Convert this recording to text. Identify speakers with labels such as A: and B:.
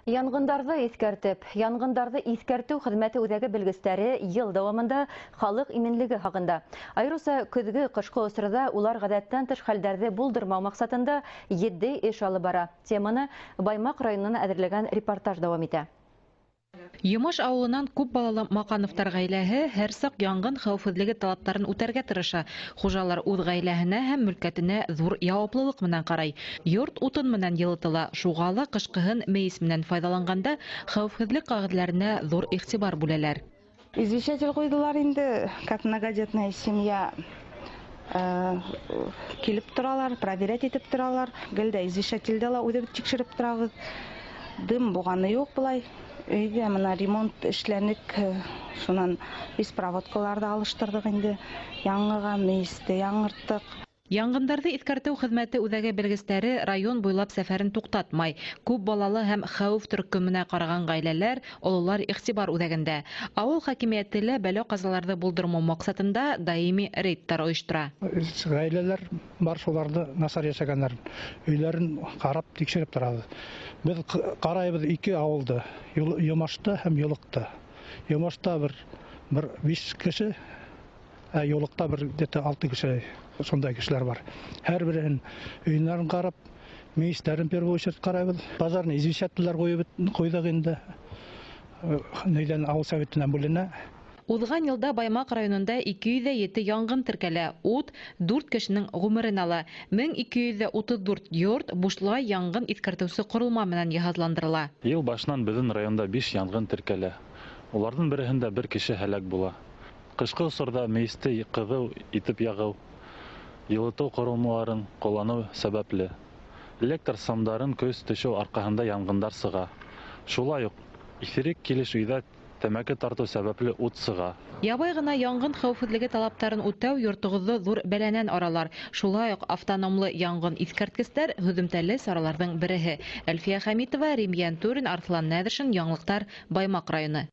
A: Янгындарҙы иҫкәртеү хеҙмәте үҙәге белгестәре йыл дауамында халыҡ именлеге хаҡында. Айырыуса көҙгө ҡышҡы осорҙа улар ғәҙәттән тыш хәлдәрҙе булдырмау маҡсатында етди эш алып бара. Теманы Баймаҡ районынан әҙерләгән репортаж дауам итә.
B: Йомош ауылынан күп балалы Маҡановтар ғаиләһе һәр саҡ яңғын хәүефһеҙлеге талаптарын үтәргә тырыша. Хужалар үҙ ғаиләһенә һәм мөлкәтенә ҙур яуаплылыҡ менән ҡарай. Йорт утын менән йылытыла. Шуға ла ҡышҡыһын мейес менән файҙаланғанда хәүефһеҙлек ҡағиҙәләренә ҙур иғтибар бүләләр.
C: Извещатель ҡуйҙылар инде, как многодетная семья. Килеп торалар, проверять итеп торалар. Гелдә извещательдә ла үҙебеҙ тикшереп торабыҙ. Дым буғаны юҡ былай. Өйгә мына ремонт эшләнек, шунан беспроводкаларҙы алыштырҙыҡ инде. Яңыға мейесте яңырттыҡ.
B: Яңғындарҙы иҫкәртеү хеҙмәте үҙәге белгестәре район буйлап сәфәрен туҡтатмай. Күп балалы һәм хәүеф төркөмөнә ҡараған ғаиләләр, ололар иғтибар үҙәгендә. Ауыл хакимиәте лә бәлә-ҡазаларҙы булдырмау маҡсатында даими рейдтар ойоштора.
D: Ғаиләләр бар, шуларҙы насар йәшәгәндәрен, өйләрен ҡарап тикшереп торабыҙ. Беҙ ҡарайбыҙ 2 ауылды, Йомашты һәм Йылыҡты. Йомашта бер 5 кеше, Йылыҡта бер 6 кеше, шундай кешеләр бар. Һәр береһен өйҙәрен ҡарап, мейестәрен первый очередь ҡарайбыҙ. Базарны извещательләр ҡуйҙыҡ инде, өйҙән ауыл советынан бүленә.
B: Уҙған йылда Баймаҡ районында 207 яңғын теркәлә. Ут 4 кешенең ғүмерен ала. 1234 йорт бушлай яңғын иҫкәртеүсе ҡоролма менән йыһазландырыла.
E: Йыл башынан беҙҙең районда 5 яңғын теркәлә. Уларҙың береһендә 1 кеше һәләк була. Ҡышҡы осорҙа мейесте ҡыҙыу итеп яғыу, йылытыу ҡоролмаларын ҡулланыу сәбәпле электр самдарын көс төшөү арҡаһында яңғындар сыға. Шулай уҡ иҫерек килеш өйҙә тәмәке тартыу сәбәпле ут сыға.
B: Ябай ғына яңғын хәүефһеҙлеге талаптарын үтәү йортоғоҙҙо ҙур бәләнән аралар. Шулай уҡ автономлы яңғын иҫкәрткестәр һөҙөмтәле сараларҙың береһе. Әлфиә Хәмитова, Рим Йәнтүрин, Арҫлан Нәҙершин, Яңылыҡтар, Баймаҡ районы.